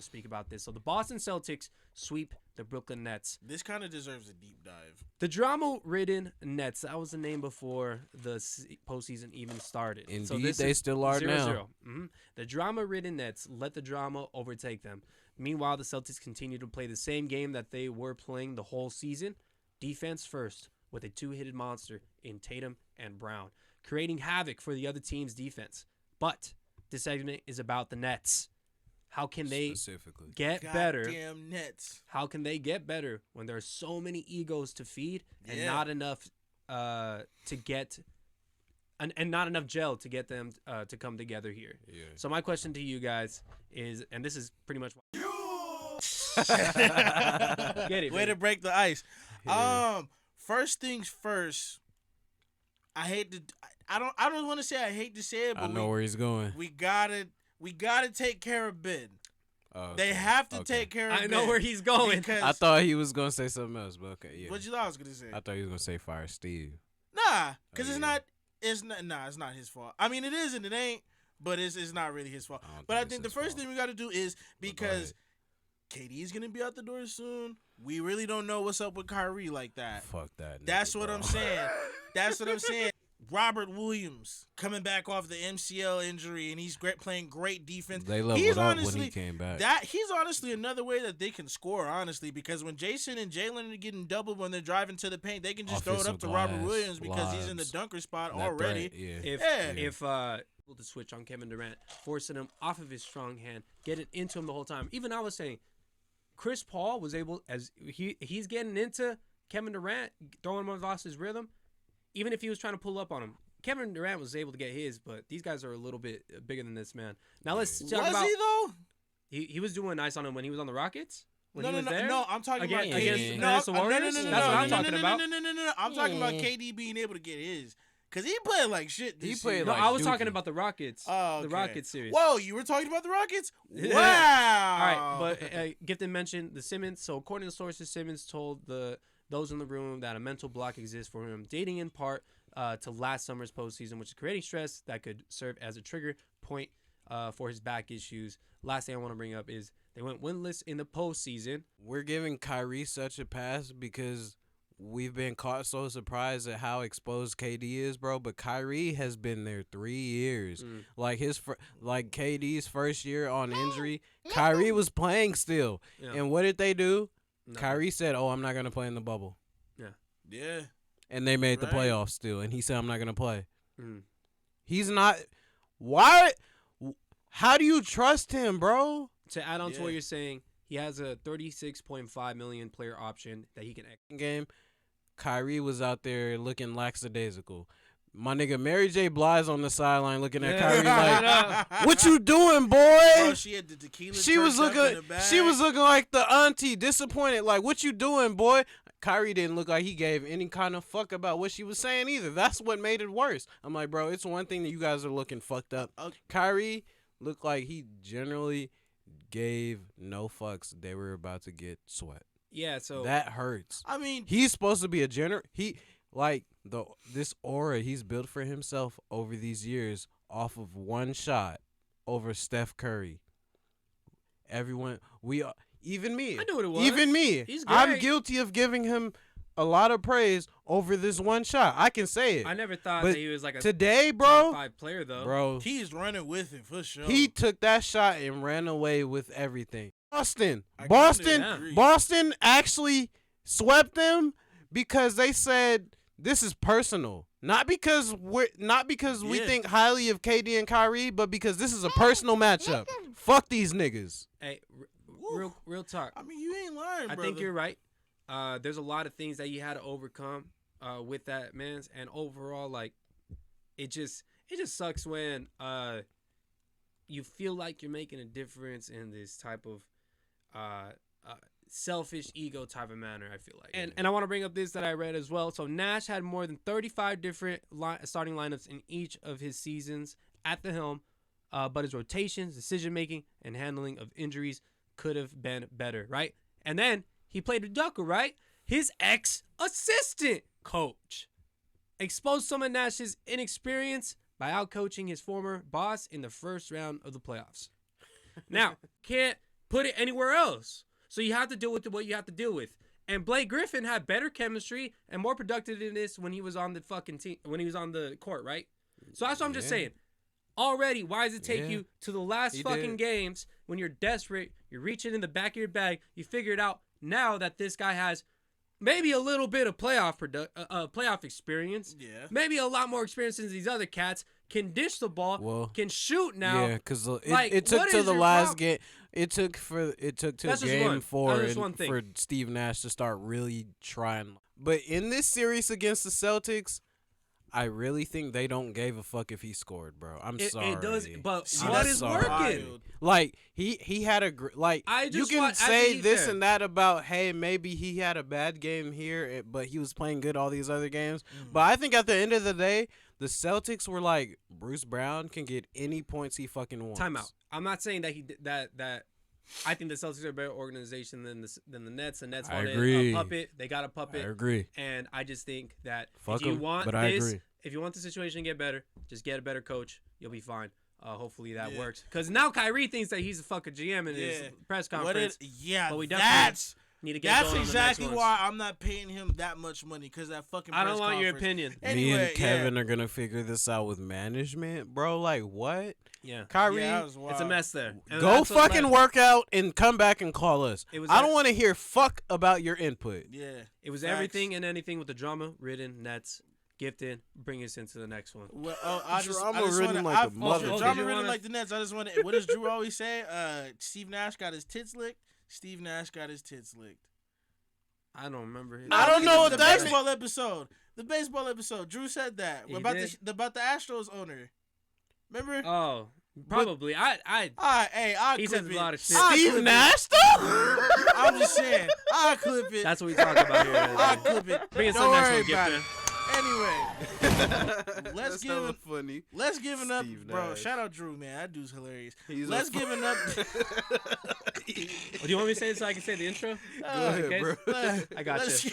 speak about this. So the Boston Celtics sweep the Brooklyn Nets. This kind of deserves a deep dive. The drama-ridden Nets. That was the name before the postseason even started. Indeed, so this they is still are 0-0. now. The drama-ridden Nets let the drama overtake them. Meanwhile, the Celtics continue to play the same game that they were playing the whole season. Defense first, with a two-headed monster in Tatum and Brown, creating havoc for the other team's defense. But this segment is about the Nets. How can they get better? Goddamn Nets. How can they get better when there are so many egos to feed and not enough to get and not enough gel to get them to come together here? Yeah. So my question to you guys is, and this is pretty much get it. Way to break the ice. Yeah. First things first. I don't want to say I hate to say it, but I know where he's going. we gotta take care of Ben. Oh, They have to take care of Ben. I know where he's going. Because I thought he was gonna say something else, but okay, yeah. what you thought I was gonna say? I thought he was gonna say fire Steve. Nah, because Oh, it's yeah. not. It's not. Nah, it's not his fault. I mean, it is and it ain't, but it's not really his fault. I don't But I think think it's the his first fault. thing we got to do is But go because KD is gonna be out the door soon. We really don't know what's up with Kyrie like that. Fuck that. That's nigga, what bro. I'm saying. That's what I'm saying. Robert Williams coming back off the MCL injury, and he's playing great defense. They leveled He's up when honestly- he came back. He's honestly another way that they can score, honestly, because when Jason and Jalen are getting doubled when they're driving to the paint, they can just throw it up Offensive to Robert glass, Williams because he's in the lobs, dunker spot that already. threat, yeah. If able to switch on Kevin Durant, forcing him off of his strong hand, getting into him the whole time. Even I was saying, Chris Paul was able, as he's getting into Kevin Durant, throwing him off his rhythm. Even if he was trying to pull up on him, Kevin Durant was able to get his. But these guys are a little bit bigger than this man. Now let's talk Was about. he though? He was doing nice on him when he was on the Rockets. When No, he was no, there? no. I'm talking about Against KD. the Warriors? That's what I'm talking about. No. I'm talking about KD being able to get his. Because he played like shit He this played year. No, like I was Dookie. talking about the Rockets. Oh, The okay. Rockets series. Whoa, you were talking about the Rockets? Yeah. Wow. All right, but Gifton mentioned the Simmons. So according to sources, Simmons told those in the room that a mental block exists for him, dating in part to last summer's postseason, which is creating stress that could serve as a trigger point for his back issues. Last thing I want to bring up is they went winless in the postseason. We're giving Kyrie such a pass because we've been caught so surprised at how exposed KD is, bro. But Kyrie has been there 3 years. Like like KD's first year on injury, Kyrie was playing still. Yeah. And what did they do? No. Kyrie said, "Oh, I'm not gonna play in the bubble," Yeah. and they made the Right. playoffs still. And he said, "I'm not gonna play." Mm. He's not. Why? How do you trust him, bro? To add on to what Yeah. you're saying, he has a $36.5 million player option that he can. Game, Kyrie was out there looking lackadaisical. My nigga Mary J. Blige on the sideline looking at Kyrie like, "What you doing, boy?" Bro, she had the tequila. She was turned up in looking. the bag. She was looking like the auntie, disappointed. Like, "What you doing, boy?" Kyrie didn't look like he gave any kind of fuck about what she was saying either. That's what made it worse. I'm like, bro, it's one thing that you guys are looking fucked up. Kyrie looked like he generally gave no fucks. They were about to get sweat. Yeah, so That hurts. I mean, He's supposed to be a this aura he's built for himself over these years off of one shot over Steph Curry. Everyone, even me. I knew what it was. Even me. He's I'm great. guilty of giving him a lot of praise over this one shot. I can say it. I never thought But that he was like a Today, top bro, 5 player though. bro, he's running with it for sure. he took that shot and ran away with everything. Boston I kinda agree. Boston actually swept them because they said this is personal. Not because we Yeah. think highly of KD and Kyrie, but because this is a personal matchup. Fuck these niggas. Hey, real talk. I mean, you ain't lying, I brother. think you're right. There's a lot of things that you had to overcome with that, man. And overall, like, it just sucks when you feel like you're making a difference in this type of selfish ego type of manner, I feel like. And I want to bring up this that I read as well. So Nash had more than 35 different starting lineups in each of his seasons at the helm, but his rotations, decision-making, and handling of injuries could have been better, right? And then he played with Ducker, right? His ex-assistant coach exposed some of Nash's inexperience by outcoaching his former boss in the first round of the playoffs. Now, can't put it anywhere else. So you have to deal with what you have to deal with. And Blake Griffin had better chemistry and more productiveness when he was on the fucking team, when he was on the court, right? So that's what I'm just saying. Already, why does it take you to the last fucking games when you're desperate, you're reaching in the back of your bag, you figure it out now that this guy has maybe a little bit of playoff experience, maybe a lot more experience than these other cats, can dish the ball, can shoot now. Yeah, because it took to the last game. It took to game 4 for Steve Nash to start really trying. But in this series against the Celtics, I really think they don't give a fuck if he scored, bro. I'm sorry. It does, but what is working? Like he had a you can say this and that about, hey, maybe he had a bad game here, but he was playing good all these other games. But I think at the end of the day, the Celtics were like, Bruce Brown can get any points he fucking wants. Timeout. I'm not saying that that. I think the Celtics are a better organization than the Nets. The Nets wanted a puppet. They got a puppet. I agree. And I just think that if you want the situation to get better, just get a better coach. You'll be fine. Hopefully that works. Because now Kyrie thinks that he's a fucking GM in his press conference. But we definitely need to get that's exactly why I'm not paying him that much money, because that fucking press conference. I don't want your opinion. Anyway, me and Kevin are going to figure this out with management, bro. Like, what? Yeah. Kyrie, it's a mess there. And go fucking work out and come back and call us. I don't want to hear fuck about your input. Yeah. It was everything and anything with the drama, ridden, Nets, gifted, bring us into the next one. Well, drama ridden like the mother. Drama ridden like the Nets. I just want to. What does Drew always say? Steve Nash got his tits licked. Steve Nash got his tits licked. I don't remember. I don't know what the baseball episode. The baseball episode. Drew said that about the Astros owner. Remember? Oh, probably. He says a lot of shit. Steve Nash, though? I'm just saying. I'll clip it. That's what we talk about here. I'll clip it. Bring us the next one, Gifter. Anyway, let's give it up, Steve bro. Nash. Shout out Drew, man. That dude's hilarious. Let's give it up. Do you want me to say it so I can say the intro? Go ahead, bro. I got you.